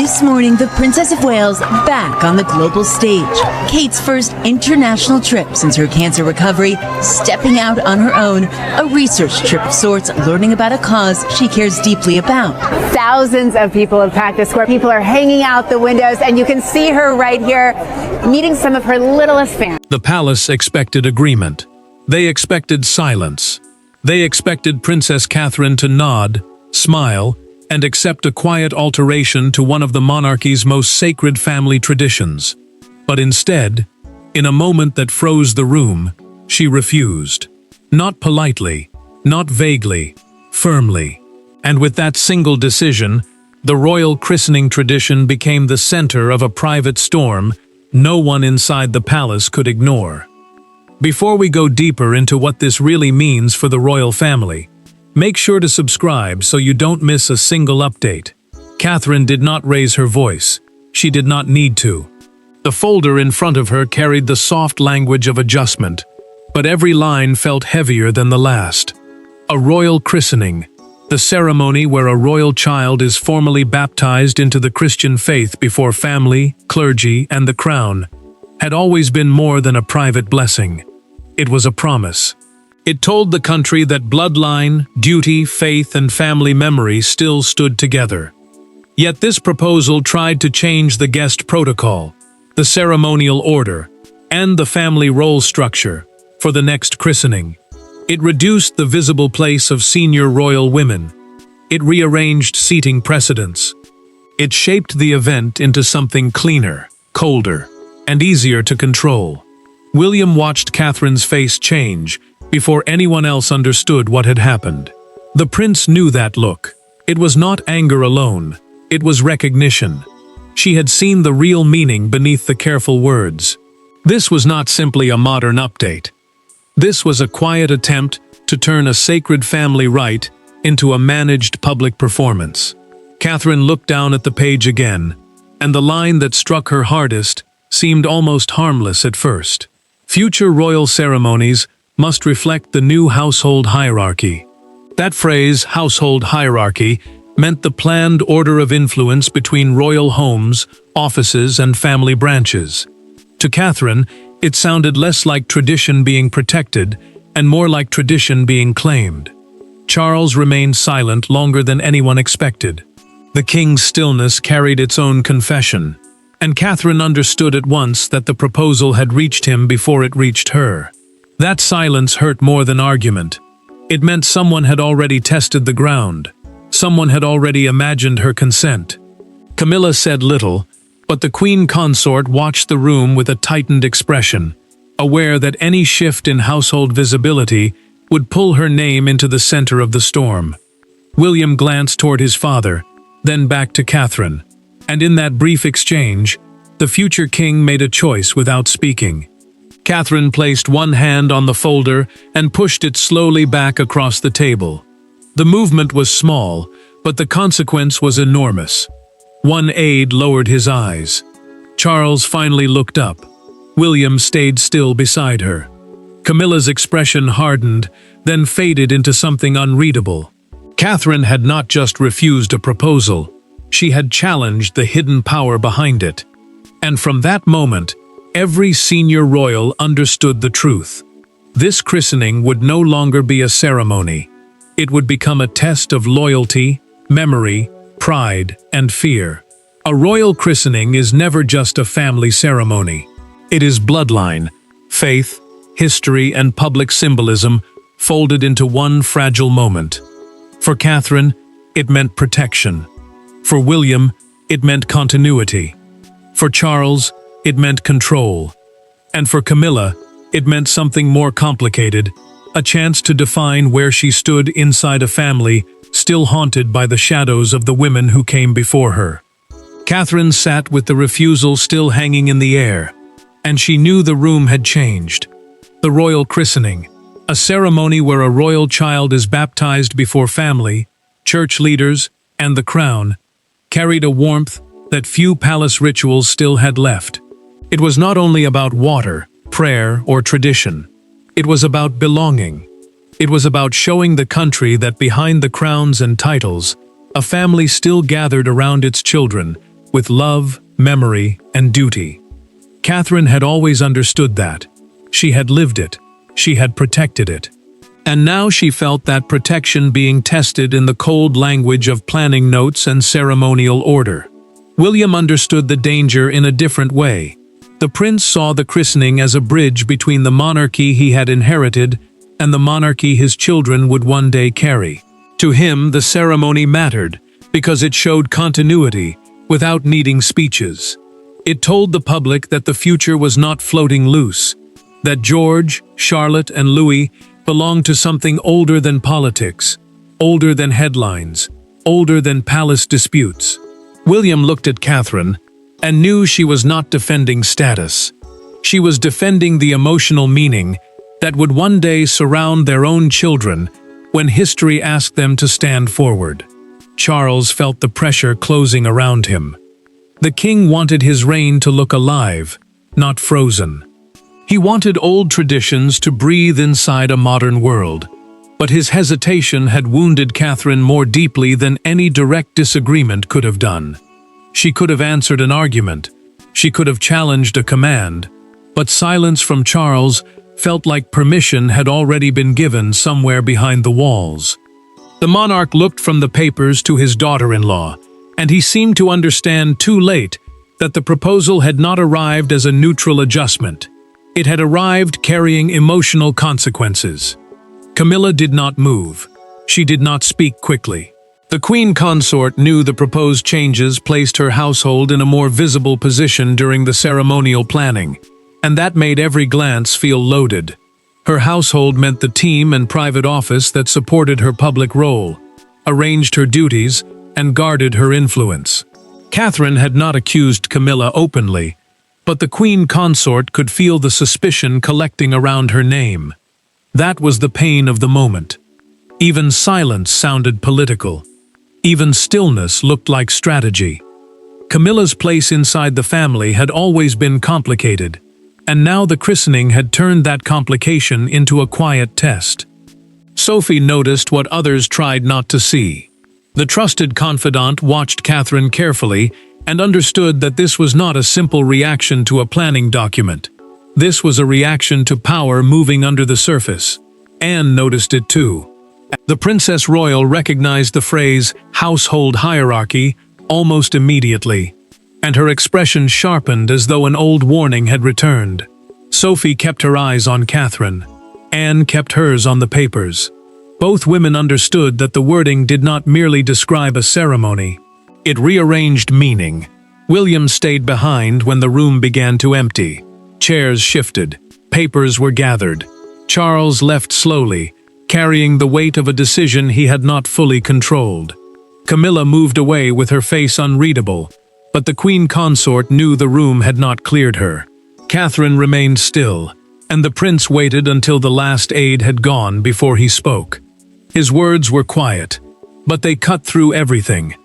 This morning, the Princess of Wales back on the global stage. Kate's first international trip since her cancer recovery, stepping out on her own, a research trip of sorts, learning about a cause she cares deeply about. Thousands of people have packed the square. People are hanging out the windows, and you can see her right here, meeting some of her littlest fans. The palace expected agreement. They expected silence. They expected Princess Catherine to nod, smile, and accept a quiet alteration to one of the monarchy's most sacred family traditions. But instead, in a moment that froze the room, she refused. Not politely, not vaguely, firmly. And with that single decision, the royal christening tradition became the center of a private storm no one inside the palace could ignore. Before we go deeper into what this really means for the royal family, make sure to subscribe so you don't miss a single update. Catherine did not raise her voice. She did not need to. The folder in front of her carried the soft language of adjustment, but every line felt heavier than the last. A royal christening, the ceremony where a royal child is formally baptized into the Christian faith before family, clergy, and the crown, had always been more than a private blessing. It was a promise. It told the country that bloodline, duty, faith, and family memory still stood together. Yet this proposal tried to change the guest protocol, the ceremonial order, and the family role structure for the next christening. It reduced the visible place of senior royal women. It rearranged seating precedents. It shaped the event into something cleaner, colder, and easier to control. William watched Catherine's face change before anyone else understood what had happened. The prince knew that look. It was not anger alone, it was recognition. She had seen the real meaning beneath the careful words. This was not simply a modern update. This was a quiet attempt to turn a sacred family rite into a managed public performance. Catherine looked down at the page again, and the line that struck her hardest seemed almost harmless at first. Future royal ceremonies must reflect the new household hierarchy. That phrase, household hierarchy, meant the planned order of influence between royal homes, offices, and family branches. To Catherine, it sounded less like tradition being protected and more like tradition being claimed. Charles remained silent longer than anyone expected. The king's stillness carried its own confession, and Catherine understood at once that the proposal had reached him before it reached her. That silence hurt more than argument. It meant someone had already tested the ground. Someone had already imagined her consent. Camilla said little, but the queen consort watched the room with a tightened expression, aware that any shift in household visibility would pull her name into the center of the storm. William glanced toward his father, then back to Catherine, and in that brief exchange, the future king made a choice without speaking. Catherine placed one hand on the folder and pushed it slowly back across the table. The movement was small, but the consequence was enormous. One aide lowered his eyes. Charles finally looked up. William stayed still beside her. Camilla's expression hardened, then faded into something unreadable. Catherine had not just refused a proposal, she had challenged the hidden power behind it. And from that moment, every senior royal understood the truth. This christening would no longer be a ceremony. It would become a test of loyalty, memory, pride, and fear. A royal christening is never just a family ceremony. It is bloodline, faith, history, and public symbolism folded into one fragile moment. For Catherine, it meant protection. For William, it meant continuity. For Charles, it meant control. And for Camilla, it meant something more complicated, a chance to define where she stood inside a family still haunted by the shadows of the women who came before her. Catherine sat with the refusal still hanging in the air, and she knew the room had changed. The royal christening, a ceremony where a royal child is baptized before family, church leaders, and the crown, carried a warmth that few palace rituals still had left. It was not only about water, prayer, or tradition. It was about belonging. It was about showing the country that behind the crowns and titles, a family still gathered around its children, with love, memory, and duty. Catherine had always understood that. She had lived it. She had protected it. And now she felt that protection being tested in the cold language of planning notes and ceremonial order. William understood the danger in a different way. The prince saw the christening as a bridge between the monarchy he had inherited and the monarchy his children would one day carry. To him, the ceremony mattered because it showed continuity without needing speeches. It told the public that the future was not floating loose, that George, Charlotte, and Louis belonged to something older than politics, older than headlines, older than palace disputes. William looked at Catherine and knew she was not defending status. She was defending the emotional meaning that would one day surround their own children when history asked them to stand forward. Charles felt the pressure closing around him. The king wanted his reign to look alive, not frozen. He wanted old traditions to breathe inside a modern world, but his hesitation had wounded Catherine more deeply than any direct disagreement could have done. She could have answered an argument, she could have challenged a command, but silence from Charles felt like permission had already been given somewhere behind the walls. The monarch looked from the papers to his daughter-in-law, and he seemed to understand too late that the proposal had not arrived as a neutral adjustment. It had arrived carrying emotional consequences. Camilla did not move. She did not speak quickly. The queen consort knew the proposed changes placed her household in a more visible position during the ceremonial planning, and that made every glance feel loaded. Her household meant the team and private office that supported her public role, arranged her duties, and guarded her influence. Catherine had not accused Camilla openly, but the queen consort could feel the suspicion collecting around her name. That was the pain of the moment. Even silence sounded political. Even stillness looked like strategy. Camilla's place inside the family had always been complicated, and now the christening had turned that complication into a quiet test. Sophie noticed what others tried not to see. The trusted confidant watched Catherine carefully and understood that this was not a simple reaction to a planning document. This was a reaction to power moving under the surface. Anne noticed it too. The Princess Royal recognized the phrase household hierarchy almost immediately, and her expression sharpened as though an old warning had returned. Sophie kept her eyes on Catherine. Anne kept hers on the papers. Both women understood that the wording did not merely describe a ceremony. It rearranged meaning. William stayed behind when the room began to empty. Chairs shifted. Papers were gathered. Charles left slowly, carrying the weight of a decision he had not fully controlled. Camilla moved away with her face unreadable, but the queen consort knew the room had not cleared her. Catherine remained still, and the prince waited until the last aide had gone before he spoke. His words were quiet, but they cut through everything.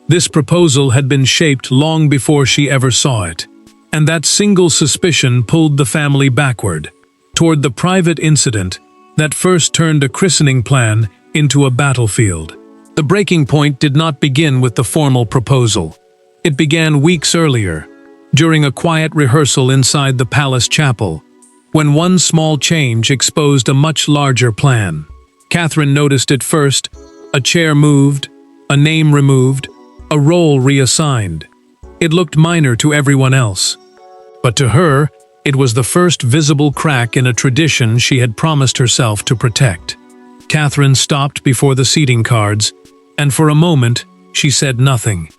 This proposal had been shaped long before she ever saw it, and that single suspicion pulled the family backward, toward the private incident that first turned a christening plan into a battlefield. The breaking point did not begin with the formal proposal. It began weeks earlier, during a quiet rehearsal inside the palace chapel, when one small change exposed a much larger plan. Catherine noticed it first: a chair moved, a name removed, a role reassigned. It looked minor to everyone else, but to her, it was the first visible crack in a tradition she had promised herself to protect. Catherine stopped before the seating cards, and for a moment, she said nothing.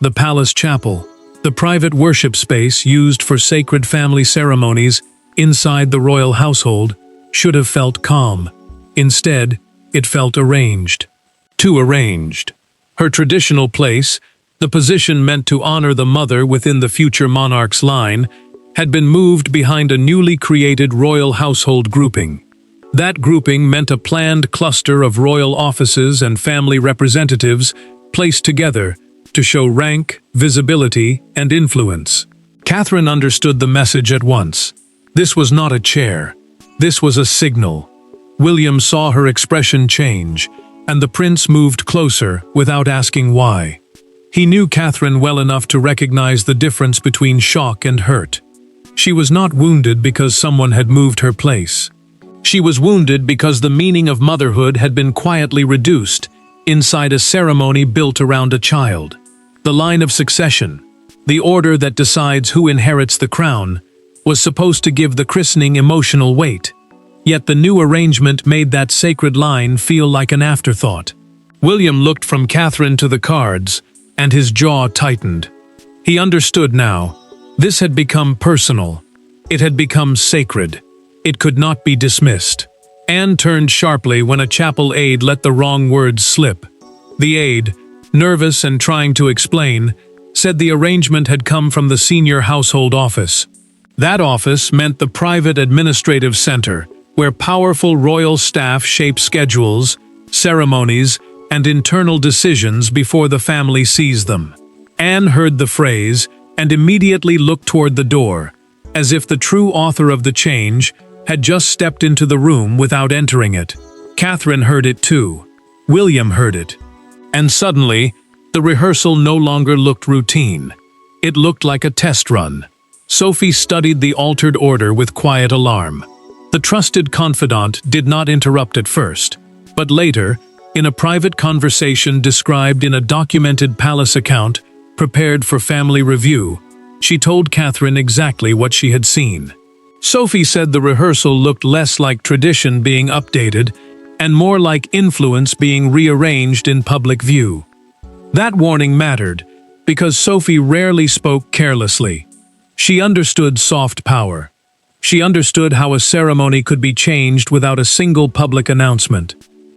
The palace chapel, the private worship space used for sacred family ceremonies inside the royal household, should have felt calm. Instead, it felt arranged. Too arranged. Her traditional place, the position meant to honor the mother within the future monarch's line, had been moved behind a newly created royal household grouping. That grouping meant a planned cluster of royal offices and family representatives placed together to show rank, visibility, and influence. Catherine understood the message at once. This was not a chair. This was a signal. William saw her expression change, and the prince moved closer without asking why. He knew Catherine well enough to recognize the difference between shock and hurt. She was not wounded because someone had moved her place. She was wounded because the meaning of motherhood had been quietly reduced inside a ceremony built around a child. The line of succession, the order that decides who inherits the crown, was supposed to give the christening emotional weight. Yet the new arrangement made that sacred line feel like an afterthought. William looked from Catherine to the cards, and his jaw tightened. He understood now. This had become personal. It had become sacred. It could not be dismissed. Anne turned sharply when a chapel aide let the wrong words slip. The aide, nervous and trying to explain, said the arrangement had come from the senior household office. That office meant the private administrative center, where powerful royal staff shape schedules, ceremonies, and internal decisions before the family sees them. Anne heard the phrase and immediately looked toward the door, as if the true author of the change had just stepped into the room without entering it. Catherine heard it too. William heard it. And suddenly, the rehearsal no longer looked routine. It looked like a test run. Sophie studied the altered order with quiet alarm. The trusted confidant did not interrupt at first, but later, in a private conversation described in a documented palace account prepared for family review, she told Catherine exactly what she had seen. Sophie said the rehearsal looked less like tradition being updated and more like influence being rearranged in public view. That warning mattered, because Sophie rarely spoke carelessly. She understood soft power. She understood how a ceremony could be changed without a single public announcement.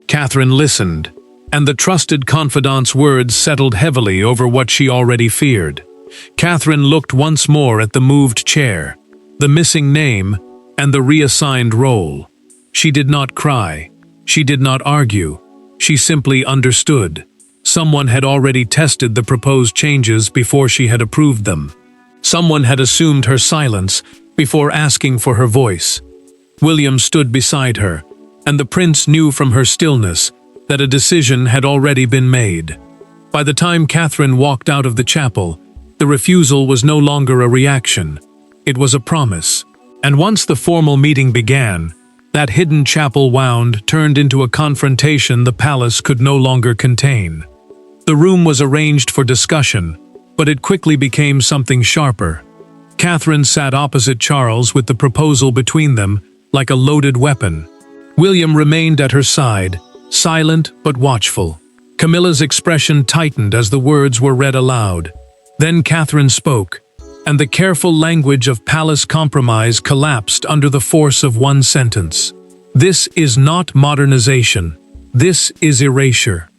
Catherine listened, and the trusted confidant's words settled heavily over what she already feared. Catherine looked once more at the moved chair, the missing name, and the reassigned role. She did not cry. She did not argue. She simply understood. Someone had already tested the proposed changes before she had approved them. Someone had assumed her silence before asking for her voice. William stood beside her, and the prince knew from her stillness that a decision had already been made. By the time Catherine walked out of the chapel, the refusal was no longer a reaction. It was a promise. And once the formal meeting began, that hidden chapel wound turned into a confrontation the palace could no longer contain. The room was arranged for discussion, but it quickly became something sharper. Catherine sat opposite Charles with the proposal between them, like a loaded weapon. William remained at her side, silent but watchful. Camilla's expression tightened as the words were read aloud. Then Catherine spoke, and the careful language of palace compromise collapsed under the force of one sentence. This is not modernization. This is erasure.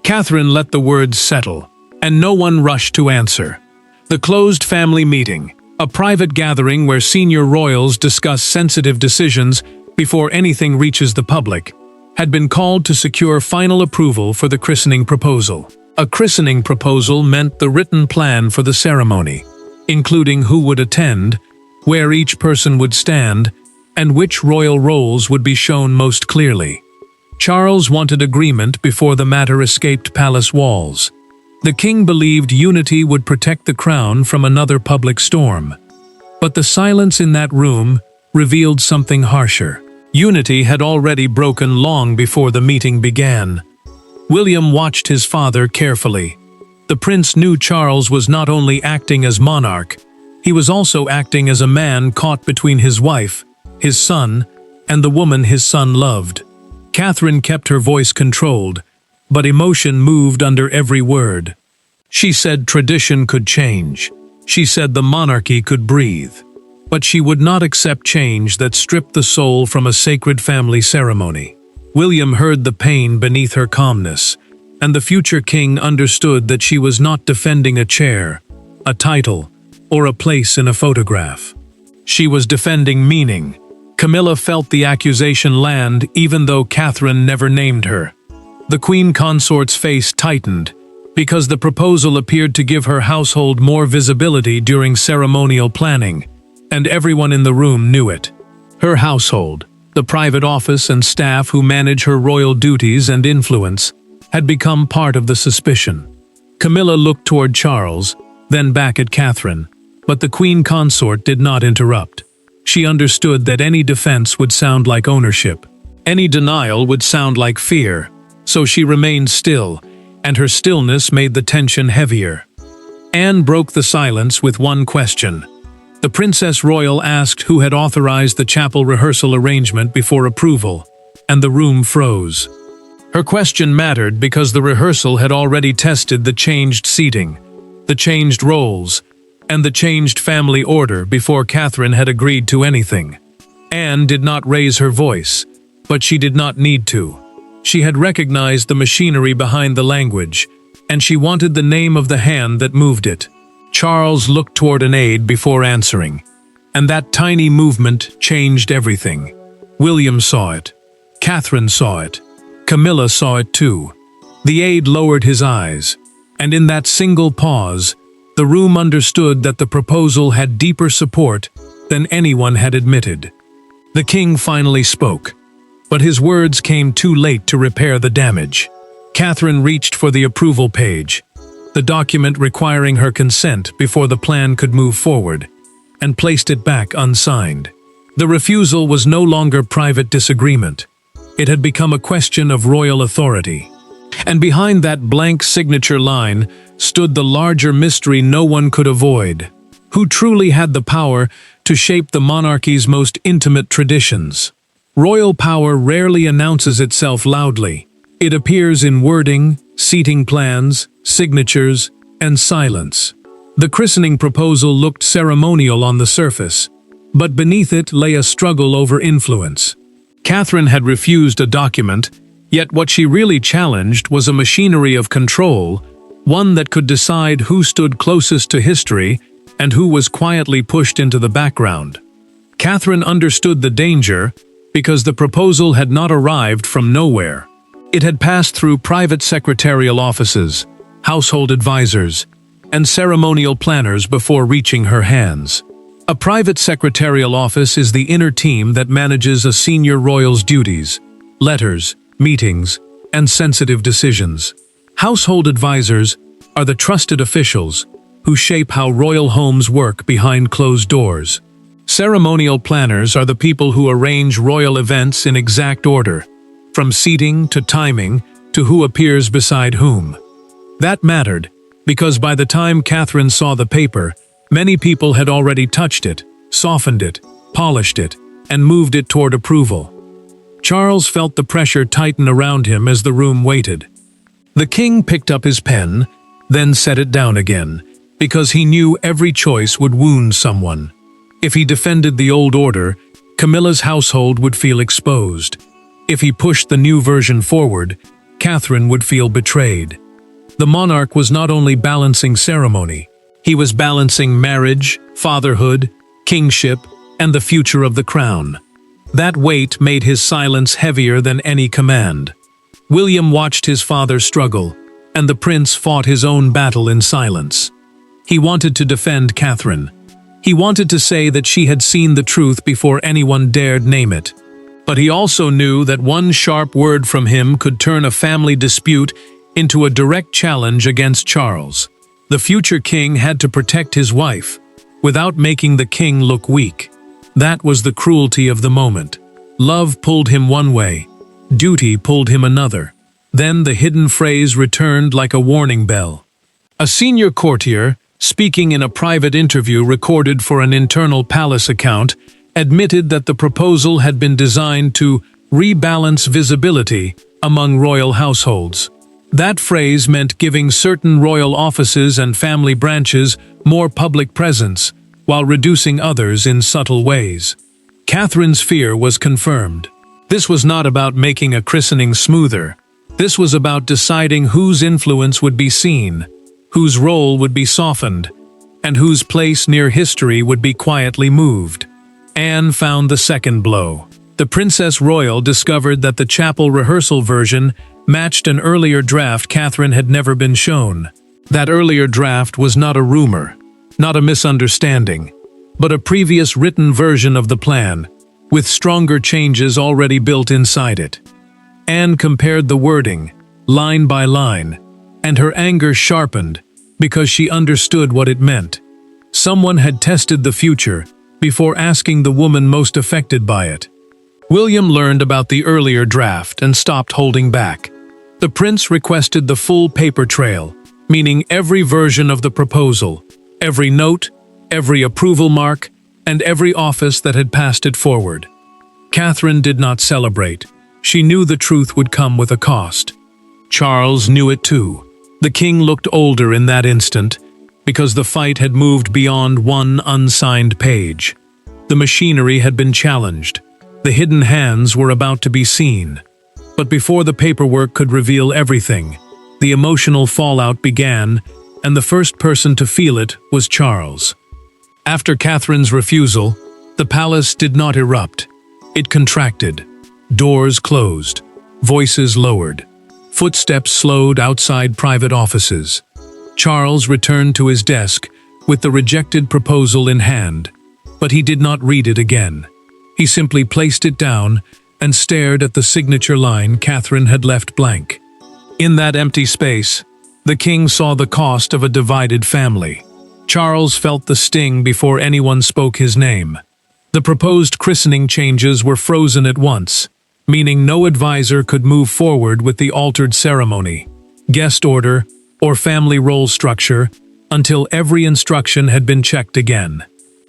Catherine let the words settle, and no one rushed to answer. The closed family meeting, a private gathering where senior royals discuss sensitive decisions before anything reaches the public, had been called to secure final approval for the christening proposal. A christening proposal meant the written plan for the ceremony, including who would attend, where each person would stand, and which royal roles would be shown most clearly. Charles wanted agreement before the matter escaped palace walls. The king believed unity would protect the crown from another public storm. But the silence in that room revealed something harsher. Unity had already broken long before the meeting began. William watched his father carefully. The prince knew Charles was not only acting as monarch, he was also acting as a man caught between his wife, his son, and the woman his son loved. Catherine kept her voice controlled, but emotion moved under every word. She said tradition could change. She said the monarchy could breathe. But she would not accept change that stripped the soul from a sacred family ceremony. William heard the pain beneath her calmness, and the future king understood that she was not defending a chair, a title, or a place in a photograph. She was defending meaning. Camilla felt the accusation land even though Catherine never named her. The queen consort's face tightened, because the proposal appeared to give her household more visibility during ceremonial planning, and everyone in the room knew it. Her household, the private office and staff who manage her royal duties and influence, had become part of the suspicion. Camilla looked toward Charles, then back at Catherine, but the queen consort did not interrupt. She understood that any defense would sound like ownership. Any denial would sound like fear, so she remained still, and her stillness made the tension heavier. Anne broke the silence with one question. The Princess Royal asked who had authorized the chapel rehearsal arrangement before approval, and the room froze. Her question mattered because the rehearsal had already tested the changed seating, the changed roles, and the changed family order before Catherine had agreed to anything. Anne did not raise her voice, but she did not need to. She had recognized the machinery behind the language, and she wanted the name of the hand that moved it. Charles looked toward an aide before answering, and that tiny movement changed everything. William saw it. Catherine saw it. Camilla saw it too. The aide lowered his eyes, and in that single pause, the room understood that the proposal had deeper support than anyone had admitted. The king finally spoke, but his words came too late to repair the damage. Catherine reached for the approval page, the document requiring her consent before the plan could move forward, and placed it back unsigned. The refusal was no longer private disagreement. It had become a question of royal authority. And behind that blank signature line stood the larger mystery no one could avoid. Who truly had the power to shape the monarchy's most intimate traditions? Royal power rarely announces itself loudly. It appears in wording, seating plans, signatures, and silence. The christening proposal looked ceremonial on the surface, but beneath it lay a struggle over influence. Catherine had refused a document, yet what she really challenged was a machinery of control, one that could decide who stood closest to history and who was quietly pushed into the background. Catherine understood the danger because the proposal had not arrived from nowhere. It had passed through private secretarial offices, household advisors, and ceremonial planners before reaching her hands. A private secretarial office is the inner team that manages a senior royal's duties, letters, meetings, and sensitive decisions. Household advisors are the trusted officials who shape how royal homes work behind closed doors. Ceremonial planners are the people who arrange royal events in exact order, from seating to timing to who appears beside whom. That mattered because by the time Catherine saw the paper, many people had already touched it, softened it, polished it, and moved it toward approval. Charles felt the pressure tighten around him as the room waited. The king picked up his pen, then set it down again, because he knew every choice would wound someone. If he defended the old order, Camilla's household would feel exposed. If he pushed the new version forward, Catherine would feel betrayed. The monarch was not only balancing ceremony, he was balancing marriage, fatherhood, kingship, and the future of the crown. That weight made his silence heavier than any command. William watched his father struggle, and the prince fought his own battle in silence. He wanted to defend Catherine. He wanted to say that she had seen the truth before anyone dared name it. But he also knew that one sharp word from him could turn a family dispute into a direct challenge against Charles. The future king had to protect his wife, without making the king look weak. That was the cruelty of the moment. Love pulled him one way, duty pulled him another. Then the hidden phrase returned like a warning bell. A senior courtier, speaking in a private interview recorded for an internal palace account, admitted that the proposal had been designed to rebalance visibility among royal households. That phrase meant giving certain royal offices and family branches more public presence, while reducing others in subtle ways. Catherine's fear was confirmed. This was not about making a christening smoother. This was about deciding whose influence would be seen, whose role would be softened, and whose place near history would be quietly moved. Anne found the second blow. The Princess Royal discovered that the chapel rehearsal version matched an earlier draft Catherine had never been shown. That earlier draft was not a rumor, not a misunderstanding, but a previous written version of the plan, with stronger changes already built inside it. Anne compared the wording, line by line, and her anger sharpened because she understood what it meant. Someone had tested the future before asking the woman most affected by it. William learned about the earlier draft and stopped holding back. The prince requested the full paper trail, meaning every version of the proposal, every note, every approval mark, and every office that had passed it forward. Catherine did not celebrate. She knew the truth would come with a cost. Charles knew it too. The king looked older in that instant because the fight had moved beyond one unsigned page. The machinery had been challenged. The hidden hands were about to be seen. But before the paperwork could reveal everything, the emotional fallout began, and the first person to feel it was Charles. After Catherine's refusal, the palace did not erupt. It contracted. Doors closed. Voices lowered. Footsteps slowed outside private offices. Charles returned to his desk with the rejected proposal in hand, but he did not read it again. He simply placed it down and stared at the signature line Catherine had left blank. In that empty space, the king saw the cost of a divided family. Charles felt the sting before anyone spoke his name. The proposed christening changes were frozen at once, meaning no advisor could move forward with the altered ceremony, guest order, or family role structure until every instruction had been checked again.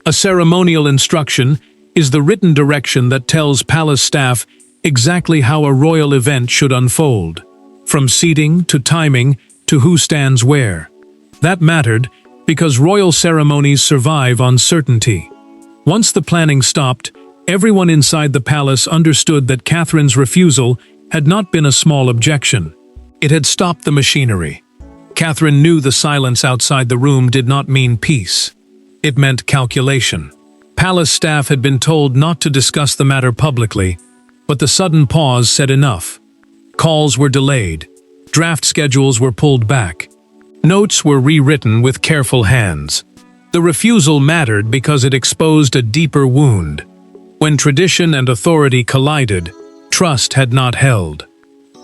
A ceremonial instruction is the written direction that tells palace staff exactly how a royal event should unfold, from seating to timing to who stands where. That mattered because royal ceremonies survive on certainty. Once the planning stopped, everyone inside the palace understood that Catherine's refusal had not been a small objection. It had stopped the machinery. Catherine knew the silence outside the room did not mean peace. It meant calculation. Palace staff had been told not to discuss the matter publicly, but the sudden pause said enough. Calls were delayed. Draft schedules were pulled back. Notes were rewritten with careful hands. The refusal mattered because it exposed a deeper wound. When tradition and authority collided, trust had not held.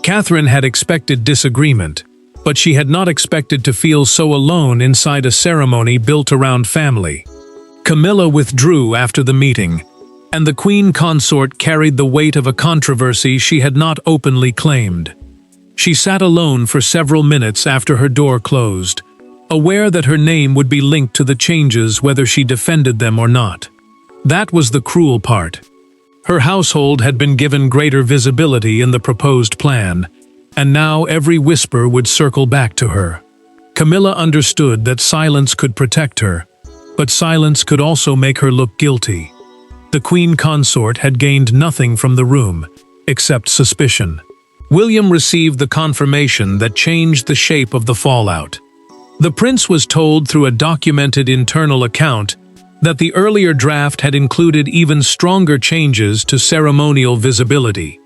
Catherine had expected disagreement, but she had not expected to feel so alone inside a ceremony built around family. Camilla withdrew after the meeting, and the queen consort carried the weight of a controversy she had not openly claimed. She sat alone for several minutes after her door closed, aware that her name would be linked to the changes whether she defended them or not. That was the cruel part. Her household had been given greater visibility in the proposed plan, and now every whisper would circle back to her. Camilla understood that silence could protect her, but silence could also make her look guilty. The queen consort had gained nothing from the room, except suspicion. William received the confirmation that changed the shape of the fallout. The prince was told through a documented internal account that the earlier draft had included even stronger changes to ceremonial visibility.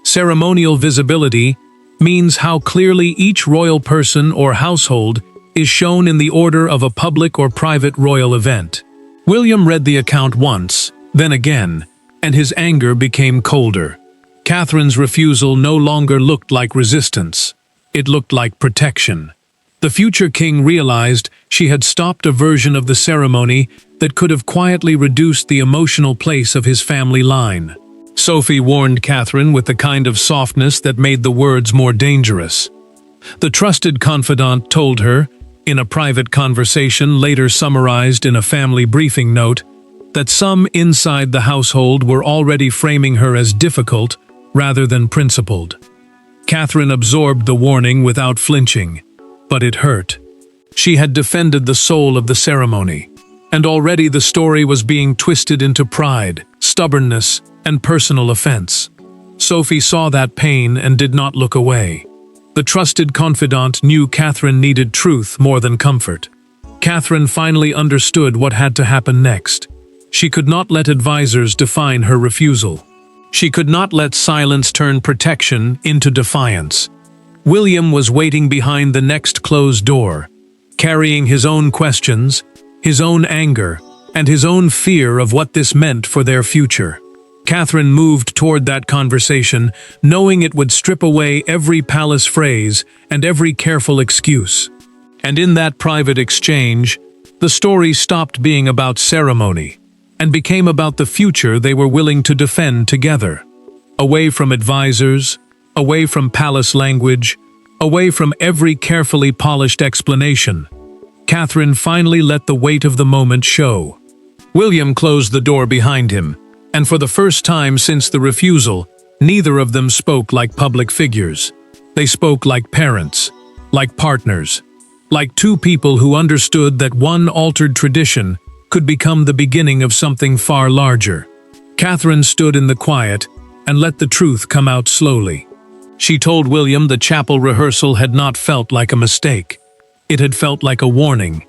Ceremonial visibility means how clearly each royal person or household is shown in the order of a public or private royal event. William read the account once, then again, and his anger became colder. Catherine's refusal no longer looked like resistance. It looked like protection. The future king realized she had stopped a version of the ceremony that could have quietly reduced the emotional place of his family line. Sophie warned Catherine with the kind of softness that made the words more dangerous. The trusted confidant told her, in a private conversation later summarized in a family briefing note, that some inside the household were already framing her as difficult rather than principled. Catherine absorbed the warning without flinching, but it hurt. She had defended the soul of the ceremony, and already the story was being twisted into pride, stubbornness, and personal offense. Sophie saw that pain and did not look away. The trusted confidant knew Catherine needed truth more than comfort. Catherine finally understood what had to happen next. She could not let advisors define her refusal. She could not let silence turn protection into defiance. William was waiting behind the next closed door, carrying his own questions, his own anger, and his own fear of what this meant for their future. Catherine moved toward that conversation, knowing it would strip away every palace phrase and every careful excuse. And in that private exchange, the story stopped being about ceremony and became about the future they were willing to defend together. Away from advisors, away from palace language, away from every carefully polished explanation, Catherine finally let the weight of the moment show. William closed the door behind him, and for the first time since the refusal, neither of them spoke like public figures. They spoke like parents, like partners, like two people who understood that one altered tradition could become the beginning of something far larger. Catherine stood in the quiet and let the truth come out slowly. She told William the chapel rehearsal had not felt like a mistake. It had felt like a warning.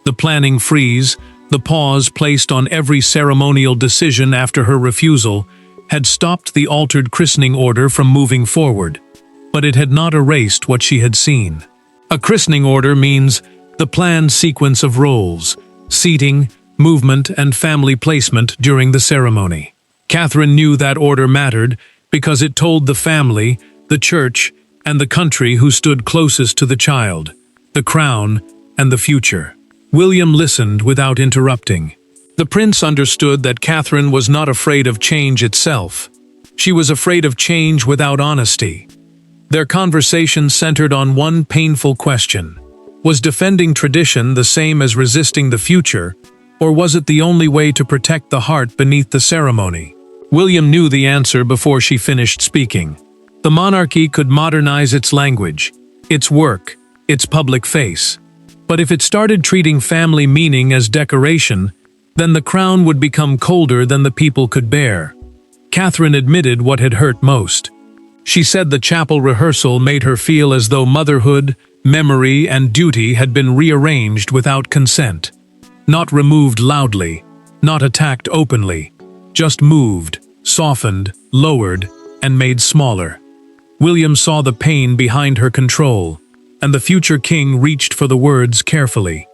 The planning freeze, the pause placed on every ceremonial decision after her refusal, had stopped the altered christening order from moving forward. But it had not erased what she had seen. A christening order means the planned sequence of roles, seating, movement, and family placement during the ceremony. Catherine knew that order mattered because it told the family, the church, and the country who stood closest to the child, the crown, and the future. William listened without interrupting. The prince understood that Catherine was not afraid of change itself. She was afraid of change without honesty. Their conversation centered on one painful question. Was defending tradition the same as resisting the future, or was it the only way to protect the heart beneath the ceremony? William knew the answer before she finished speaking. The monarchy could modernize its language, its work, its public face. But if it started treating family meaning as decoration, then the crown would become colder than the people could bear. Catherine admitted what had hurt most. She said the chapel rehearsal made her feel as though motherhood, memory, and duty had been rearranged without consent. Not removed loudly, not attacked openly, just moved, softened, lowered, and made smaller. William saw the pain behind her control, and the future king reached for the words carefully.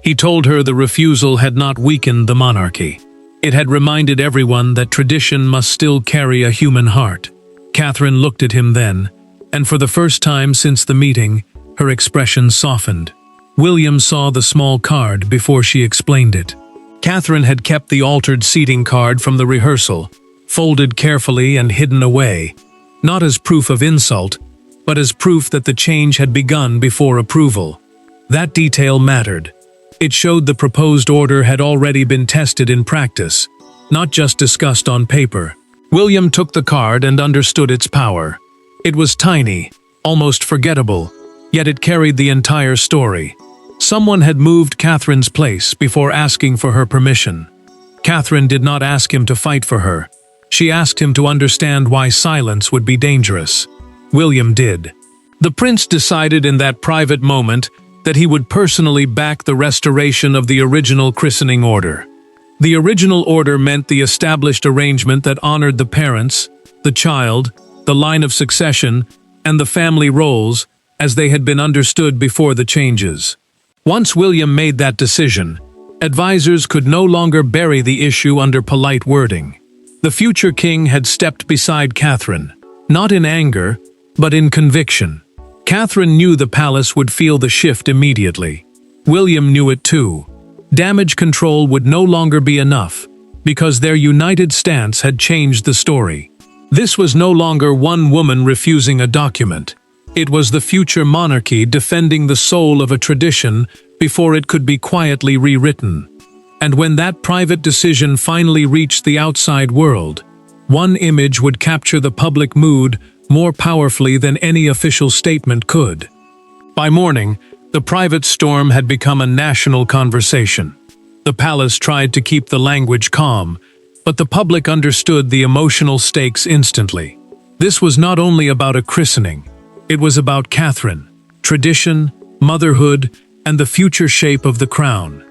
He told her the refusal had not weakened the monarchy. It had reminded everyone that tradition must still carry a human heart. Catherine looked at him then, and for the first time since the meeting, her expression softened. William saw the small card before she explained it. Catherine had kept the altered seating card from the rehearsal, folded carefully and hidden away, not as proof of insult, but as proof that the change had begun before approval. That detail mattered. It showed the proposed order had already been tested in practice, not just discussed on paper. William took the card and understood its power. It was tiny, almost forgettable, yet it carried the entire story. Someone had moved Catherine's place before asking for her permission. Catherine did not ask him to fight for her. She asked him to understand why silence would be dangerous. William did. The prince decided in that private moment that he would personally back the restoration of the original christening order. The original order meant the established arrangement that honored the parents, the child, the line of succession, and the family roles as they had been understood before the changes. Once William made that decision, advisors could no longer bury the issue under polite wording. The future king had stepped beside Catherine, not in anger, but in conviction. Catherine knew the palace would feel the shift immediately. William knew it too. Damage control would no longer be enough, because their united stance had changed the story. This was no longer one woman refusing a document. It was the future monarchy defending the soul of a tradition before it could be quietly rewritten. And when that private decision finally reached the outside world, one image would capture the public mood more powerfully than any official statement could. By morning, the private storm had become a national conversation. The palace tried to keep the language calm, but the public understood the emotional stakes instantly. This was not only about a christening. It was about Catherine, tradition, motherhood, and the future shape of the crown.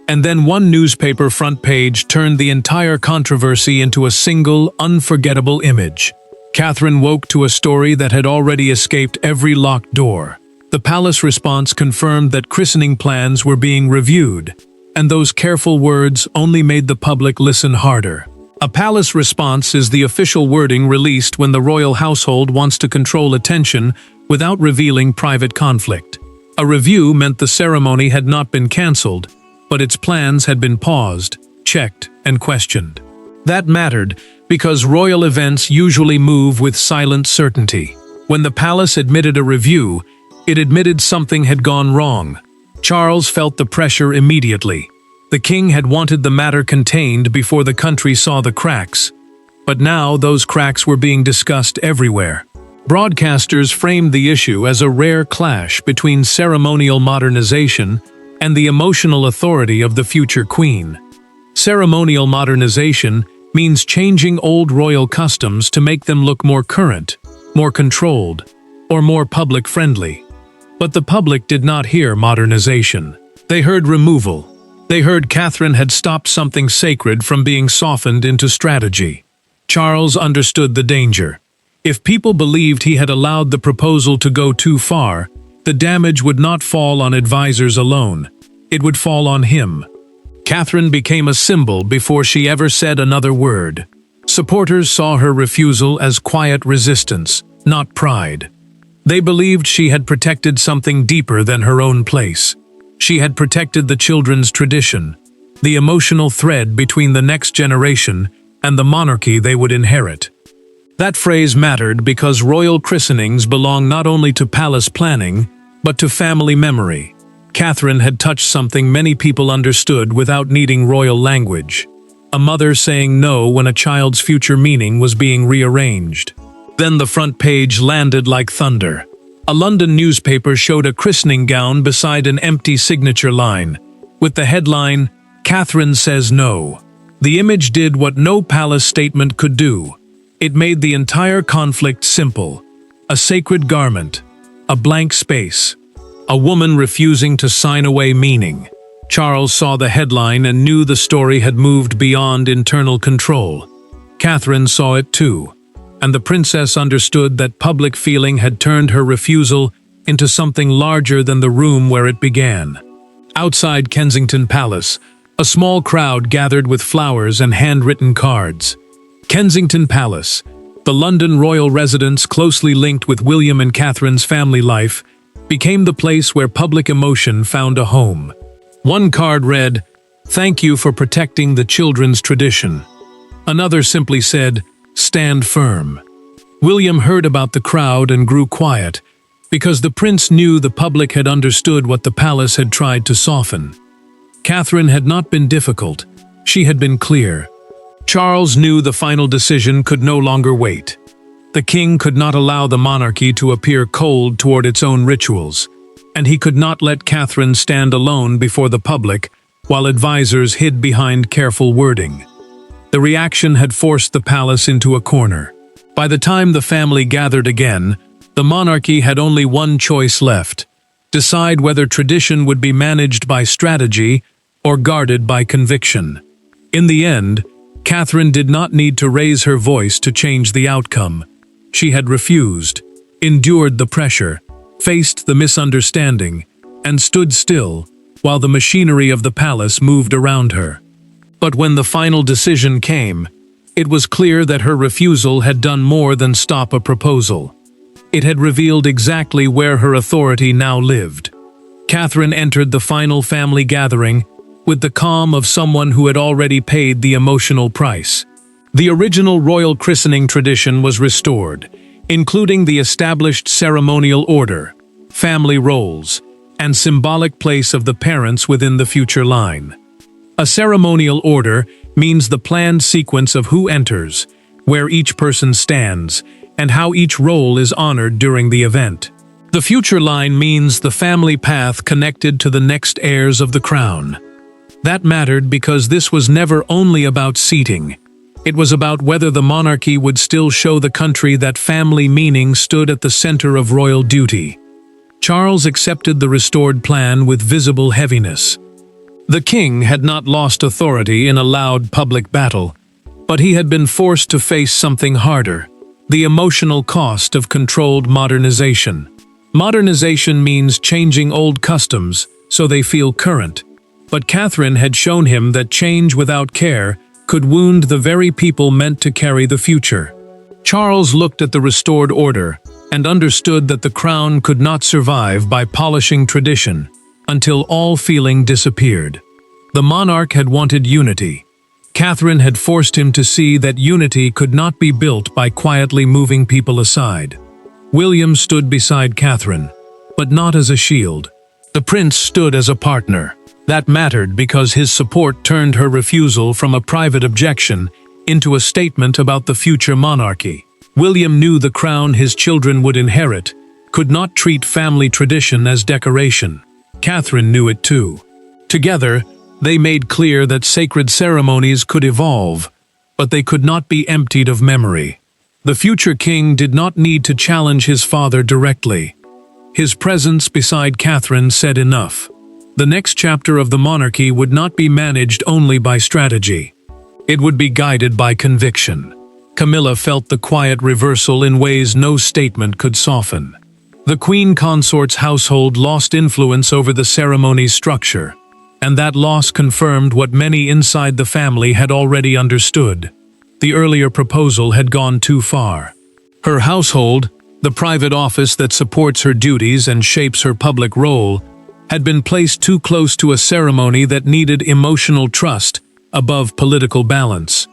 And then one newspaper front page turned the entire controversy into a single, unforgettable image. Catherine woke to a story that had already escaped every locked door. The palace response confirmed that christening plans were being reviewed, and those careful words only made the public listen harder. A palace response is the official wording released when the royal household wants to control attention without revealing private conflict. A review meant the ceremony had not been cancelled, but its plans had been paused, checked, and questioned. That mattered because royal events usually move with silent certainty. When the palace admitted a review, it admitted something had gone wrong. Charles felt the pressure immediately. The king had wanted the matter contained before the country saw the cracks, but now those cracks were being discussed everywhere. Broadcasters framed the issue as a rare clash between ceremonial modernization and the emotional authority of the future queen. Ceremonial modernization means changing old royal customs to make them look more current, more controlled, or more public-friendly. But the public did not hear modernization. They heard removal. They heard Catherine had stopped something sacred from being softened into strategy. Charles understood the danger. If people believed he had allowed the proposal to go too far, the damage would not fall on advisors alone. It would fall on him. Catherine became a symbol before she ever said another word. Supporters saw her refusal as quiet resistance, not pride. They believed she had protected something deeper than her own place. She had protected the children's tradition, the emotional thread between the next generation and the monarchy they would inherit. That phrase mattered because royal christenings belong not only to palace planning, but to family memory. Catherine had touched something many people understood without needing royal language. A mother saying no when a child's future meaning was being rearranged. Then the front page landed like thunder. A London newspaper showed a christening gown beside an empty signature line, with the headline, "Catherine says no." The image did what no palace statement could do. It made the entire conflict simple. A sacred garment, a blank space, a woman refusing to sign away meaning. Charles saw the headline and knew the story had moved beyond internal control. Catherine saw it too, and the princess understood that public feeling had turned her refusal into something larger than the room where it began. Outside Kensington Palace, a small crowd gathered with flowers and handwritten cards. Kensington Palace, the London royal residence closely linked with William and Catherine's family life, became the place where public emotion found a home. One card read, "Thank you for protecting the children's tradition." Another simply said, "Stand firm." William heard about the crowd and grew quiet, because the prince knew the public had understood what the palace had tried to soften. Catherine had not been difficult, she had been clear. Charles knew the final decision could no longer wait. The king could not allow the monarchy to appear cold toward its own rituals, and he could not let Catherine stand alone before the public while advisors hid behind careful wording. The reaction had forced the palace into a corner. By the time the family gathered again, the monarchy had only one choice left: decide whether tradition would be managed by strategy or guarded by conviction. In the end, Catherine did not need to raise her voice to change the outcome. She had refused, endured the pressure, faced the misunderstanding, and stood still while the machinery of the palace moved around her. But when the final decision came, it was clear that her refusal had done more than stop a proposal. It had revealed exactly where her authority now lived. Catherine entered the final family gathering with the calm of someone who had already paid the emotional price. The original royal christening tradition was restored, including the established ceremonial order, family roles, and symbolic place of the parents within the future line. A ceremonial order means the planned sequence of who enters, where each person stands, and how each role is honored during the event. The future line means the family path connected to the next heirs of the crown. That mattered because this was never only about seating. It was about whether the monarchy would still show the country that family meaning stood at the center of royal duty. Charles accepted the restored plan with visible heaviness. The king had not lost authority in a loud public battle, but he had been forced to face something harder: the emotional cost of controlled modernization. Modernization means changing old customs so they feel current. But Catherine had shown him that change without care could wound the very people meant to carry the future. Charles looked at the restored order and understood that the crown could not survive by polishing tradition until all feeling disappeared. The monarch had wanted unity. Catherine had forced him to see that unity could not be built by quietly moving people aside. William stood beside Catherine, but not as a shield. The prince stood as a partner. That mattered because his support turned her refusal from a private objection into a statement about the future monarchy. William knew the crown his children would inherit could not treat family tradition as decoration. Catherine knew it too. Together, they made clear that sacred ceremonies could evolve, but they could not be emptied of memory. The future king did not need to challenge his father directly. His presence beside Catherine said enough. The next chapter of the monarchy would not be managed only by strategy. It would be guided by conviction. Camilla felt the quiet reversal in ways no statement could soften. The queen consort's household lost influence over the ceremony's structure, and that loss confirmed what many inside the family had already understood. The earlier proposal had gone too far. Her household, the private office that supports her duties and shapes her public role, had been placed too close to a ceremony that needed emotional trust above political balance.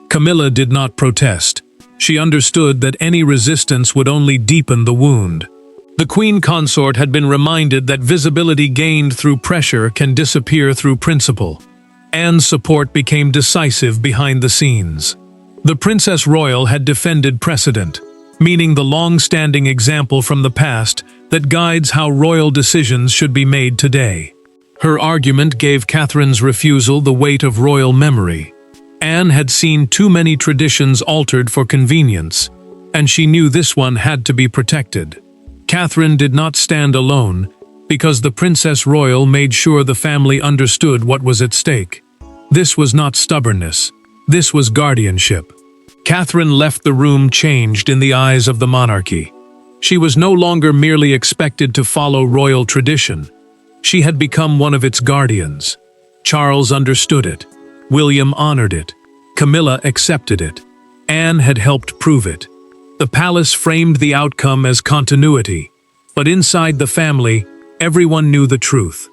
Camilla did not protest. She understood that any resistance would only deepen the wound. The queen consort had been reminded that visibility gained through pressure can disappear through principle. Anne's support became decisive behind the scenes. The Princess Royal had defended precedent, meaning the long-standing example from the past that guides how royal decisions should be made today. Her argument gave Catherine's refusal the weight of royal memory. Anne had seen too many traditions altered for convenience, and she knew this one had to be protected. Catherine did not stand alone, because the Princess Royal made sure the family understood what was at stake. This was not stubbornness. This was guardianship. Catherine left the room changed in the eyes of the monarchy. She was no longer merely expected to follow royal tradition. She had become one of its guardians. Charles understood it. William honored it. Camilla accepted it. Anne had helped prove it. The palace framed the outcome as continuity, but inside the family, everyone knew the truth.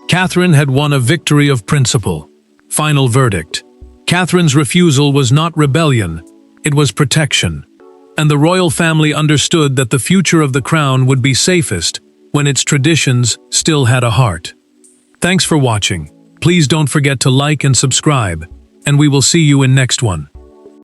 Catherine had won a victory of principle. Final verdict. Catherine's refusal was not rebellion, it was protection. And the royal family understood that the future of the crown would be safest when its traditions still had a heart. Thanks for watching. Please don't forget to like and subscribe, and we will see you in next one.